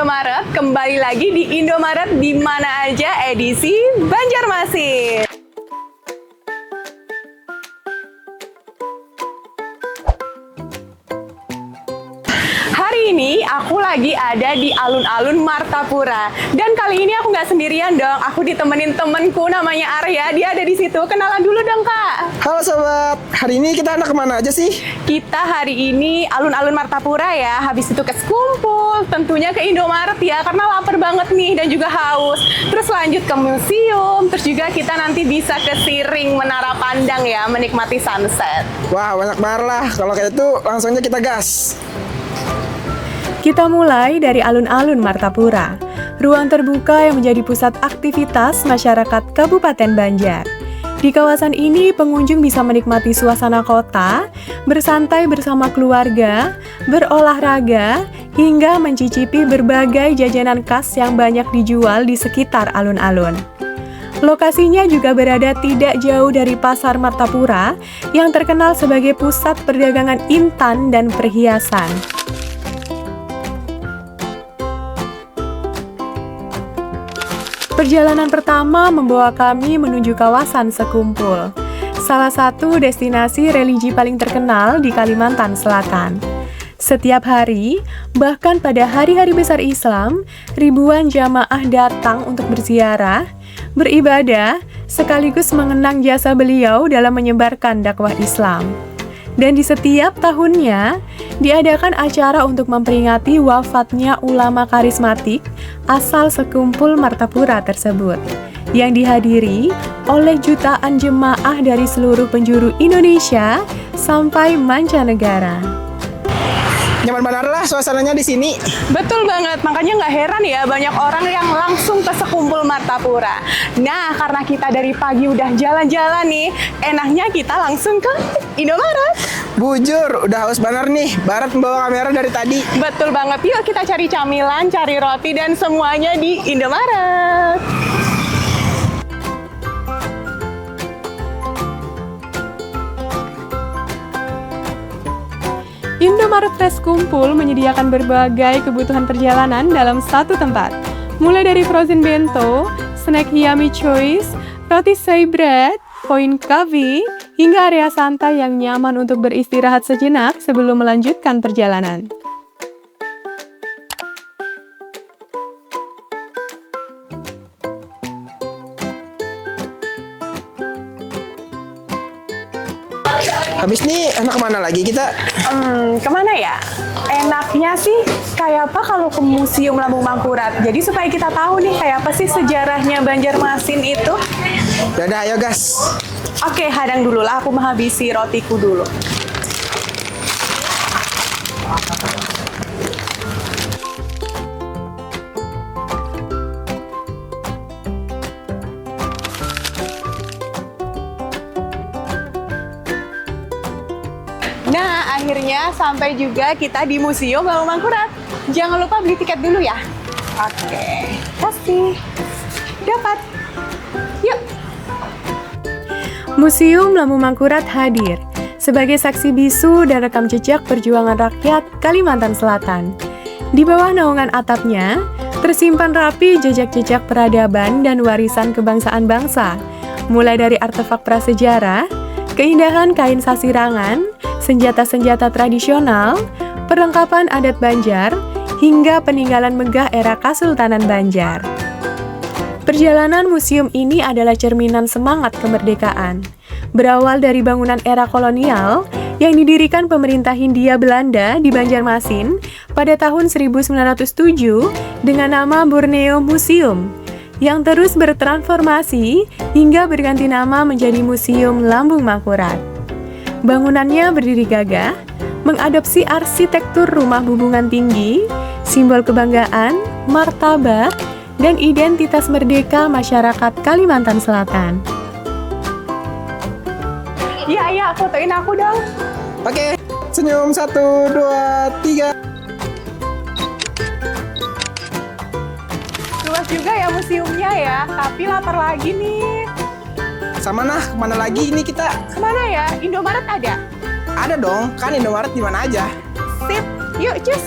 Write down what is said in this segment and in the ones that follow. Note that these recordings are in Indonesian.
Indomaret, kembali lagi di Indomaret di mana aja edisi Banjarmasin. Hari ini aku lagi ada di alun-alun Martapura. Dan kali ini aku nggak sendirian dong, aku ditemenin temenku namanya Arya, dia ada di situ. Kenalan dulu dong Kak. Halo sobat, hari ini kita anak kemana aja sih? Kita hari ini alun-alun Martapura ya, habis itu ke Sekumpul, tentunya ke Indomaret ya, karena lapar banget nih dan juga haus. Terus lanjut ke museum, terus juga kita nanti bisa ke Siring Menara Pandang ya, menikmati sunset. Wah, banyak banget lah. Kalau kayak itu langsung aja kita gas. Kita mulai dari alun-alun Martapura, ruang terbuka yang menjadi pusat aktivitas masyarakat Kabupaten Banjar. Di kawasan ini, pengunjung bisa menikmati suasana kota, bersantai bersama keluarga, berolahraga, hingga mencicipi berbagai jajanan khas yang banyak dijual di sekitar alun-alun. Lokasinya juga berada tidak jauh dari Pasar Martapura yang terkenal sebagai pusat perdagangan intan dan perhiasan. Perjalanan pertama membawa kami menuju kawasan Sekumpul, salah satu destinasi religi paling terkenal di Kalimantan Selatan. Setiap hari, bahkan pada hari-hari besar Islam, ribuan jamaah datang untuk berziarah, beribadah, sekaligus mengenang jasa beliau dalam menyebarkan dakwah Islam. Dan di setiap tahunnya, diadakan acara untuk memperingati wafatnya ulama karismatik asal Sekumpul Martapura tersebut, yang dihadiri oleh jutaan jemaah dari seluruh penjuru Indonesia sampai mancanegara. Nyaman banget lah suasananya di sini. Betul banget, makanya nggak heran ya banyak orang yang langsung ke Sekumpul Martapura. Nah, karena kita dari pagi udah jalan-jalan nih, enaknya kita langsung ke Indomaret. Bujur, udah haus banget nih. Barat membawa kamera dari tadi. Betul banget, yuk kita cari camilan, cari roti, dan semuanya di Indomaret. Indomaret Fresh Kumpul menyediakan berbagai kebutuhan perjalanan dalam satu tempat. Mulai dari frozen bento, snack yummy choice, roti soy bread, koin coffee, hingga area santai yang nyaman untuk beristirahat sejenak sebelum melanjutkan perjalanan. Habis nih anak kemana lagi kita? Kemana ya? Enaknya sih kayak apa kalau ke Museum Lambung Mangkurat. Jadi supaya kita tahu nih kayak apa sih sejarahnya Banjarmasin itu. Dadah, ayo gas. Oke, hadang dulu lah, aku menghabisi rotiku dulu. Nah, akhirnya sampai juga kita di Museum Lambung Mangkurat. Jangan lupa beli tiket dulu ya. Oke, kasih. Dapat. Yuk. Museum Lambung Mangkurat hadir sebagai saksi bisu dan rekam jejak perjuangan rakyat Kalimantan Selatan. Di bawah naungan atapnya, tersimpan rapi jejak-jejak peradaban dan warisan kebangsaan bangsa, mulai dari artefak prasejarah, keindahan kain sasirangan, senjata-senjata tradisional, perlengkapan adat Banjar, hingga peninggalan megah era Kesultanan Banjar. Perjalanan museum ini adalah cerminan semangat kemerdekaan. Berawal dari bangunan era kolonial yang didirikan pemerintah Hindia Belanda di Banjarmasin pada tahun 1907 dengan nama Borneo Museum, yang terus bertransformasi hingga berganti nama menjadi Museum Lambung Mangkurat. Bangunannya berdiri gagah, mengadopsi arsitektur rumah hubungan tinggi, simbol kebanggaan, martabat, dan identitas merdeka masyarakat Kalimantan Selatan. Iya, fotoin aku dong. Oke, senyum 1, 2, 3. Luas juga ya museumnya ya, tapi lapar lagi nih. Sama nah, kemana lagi ini kita? Kemana ya? Indomaret ada? Ada dong, kan Indomaret di mana aja. Sip, yuk cus.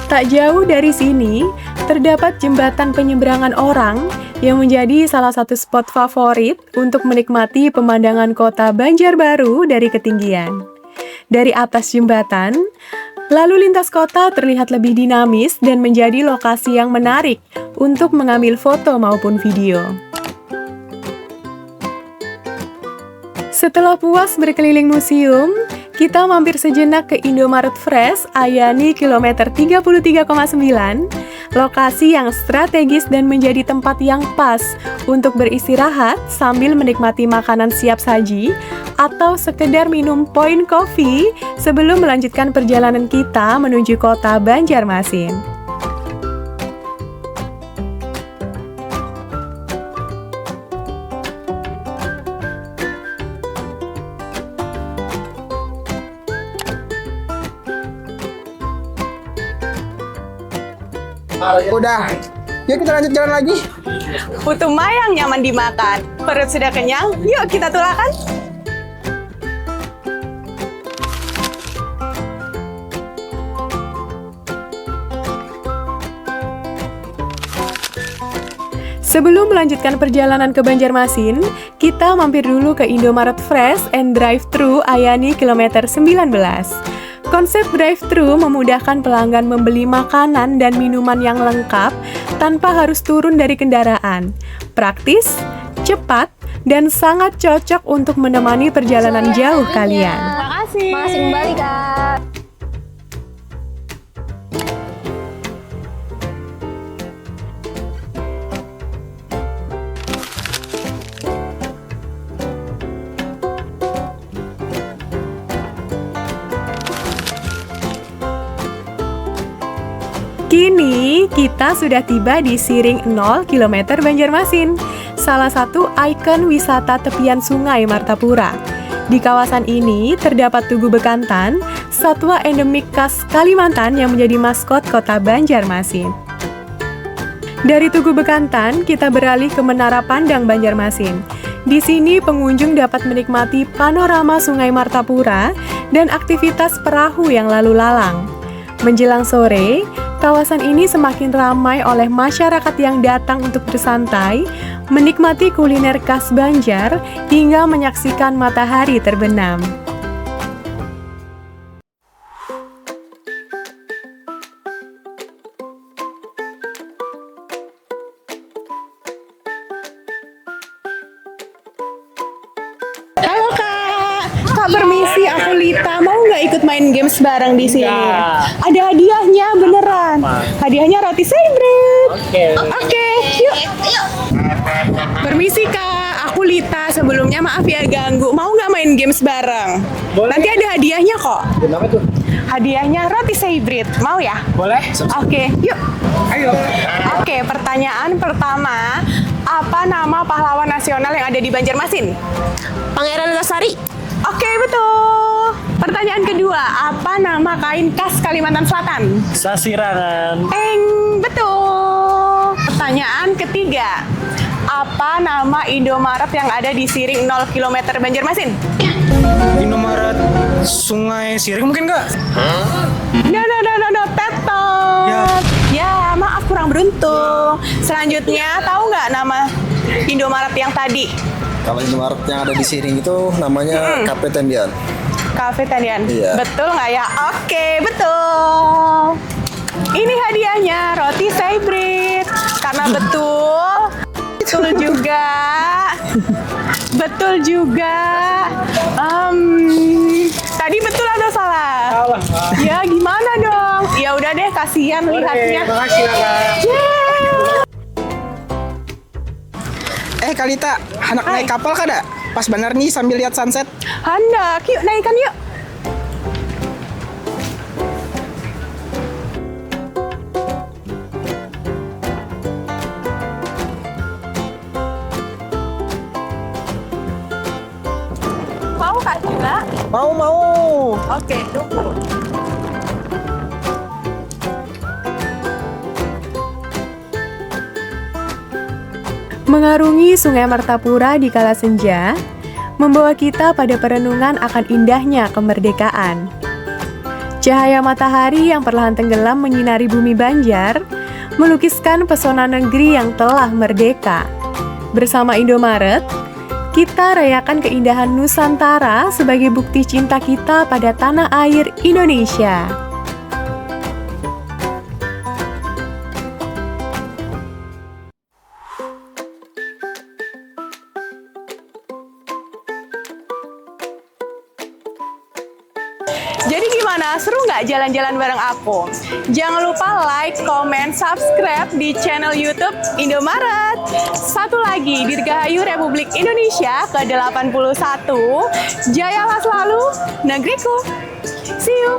Tak jauh dari sini, terdapat jembatan penyeberangan orang yang menjadi salah satu spot favorit untuk menikmati pemandangan kota Banjarbaru dari ketinggian. Dari atas jembatan, lalu lintas kota terlihat lebih dinamis dan menjadi lokasi yang menarik untuk mengambil foto maupun video. Setelah puas berkeliling museum, kita mampir sejenak ke Indomaret Fresh Ayani kilometer 33,9, lokasi yang strategis dan menjadi tempat yang pas untuk beristirahat sambil menikmati makanan siap saji atau sekedar minum point coffee sebelum melanjutkan perjalanan kita menuju kota Banjarmasin. Udah, yuk kita lanjut jalan lagi. Putu mayang nyaman dimakan. Perut sudah kenyang, yuk kita tulakan. Sebelum melanjutkan perjalanan ke Banjarmasin, kita mampir dulu ke Indomaret Fresh and Drive-Thru Ayani kilometer 19. Konsep drive-thru memudahkan pelanggan membeli makanan dan minuman yang lengkap tanpa harus turun dari kendaraan. Praktis, cepat, dan sangat cocok untuk menemani perjalanan jauh kalian. Terima kasih. Masih kembali, Kak. Kini, kita sudah tiba di Siring 0 km Banjarmasin, salah satu ikon wisata tepian Sungai Martapura. Di kawasan ini terdapat Tugu Bekantan, satwa endemik khas Kalimantan yang menjadi maskot kota Banjarmasin. Dari Tugu Bekantan, kita beralih ke Menara Pandang Banjarmasin. Di sini pengunjung dapat menikmati panorama Sungai Martapura dan aktivitas perahu yang lalu lalang. Menjelang sore, kawasan ini semakin ramai oleh masyarakat yang datang untuk bersantai, menikmati kuliner khas Banjar, hingga menyaksikan matahari terbenam. Halo Kak, Kak permisi, aku Lita. Mau nggak ikut main games bareng di sini? Ada hadiahnya beneran. Hadiahnya roti Saibrit. Oke, yuk. Permisi Kak, aku Lita. Sebelumnya maaf ya ganggu. Mau nggak main games bareng? Boleh. Nanti ada hadiahnya kok. Kenapa tuh? Hadiahnya roti Saibrit. Mau ya? Boleh? Oke, yuk. Ayo. Oke, pertanyaan pertama. Apa nama pahlawan nasional yang ada di Banjarmasin? Pangeran Antasari. Oke, betul. Pertanyaan kedua, apa nama kain khas Kalimantan Selatan? Sasirangan. Betul. Pertanyaan ketiga, apa nama Indomaret yang ada di Siring 0 km Banjarmasin? Indomaret Sungai Siring mungkin nggak? No, tetot. Ya, maaf kurang beruntung. Selanjutnya, tahu nggak nama Indomaret yang tadi? Kalau Indomaret yang ada di Siring itu namanya Cafe Tendian. Cafe Tendian. Iya. Betul nggak ya? Oke, betul. Ini hadiahnya roti Saibrit. Karena betul juga. Betul juga. Tadi betul atau salah? Salah. Ya gimana dong? Ya udah deh, kasihan lihatnya. Makasih ya Kak. Kalita, anak naik kapal kada? Pas bener nih sambil lihat sunset. Hendak, yuk naikkan yuk. Mau Kak juga? Mau. Oke, tunggu. Mengarungi Sungai Martapura di kala senja, membawa kita pada perenungan akan indahnya kemerdekaan. Cahaya matahari yang perlahan tenggelam menyinari bumi Banjar, melukiskan pesona negeri yang telah merdeka. Bersama Indomaret, kita rayakan keindahan Nusantara sebagai bukti cinta kita pada tanah air Indonesia. Jadi gimana? Seru nggak jalan-jalan bareng aku? Jangan lupa like, comment, subscribe di channel YouTube Indomaret. Satu lagi, Dirgahayu Republik Indonesia ke-81. Jayalah selalu negeriku. See you!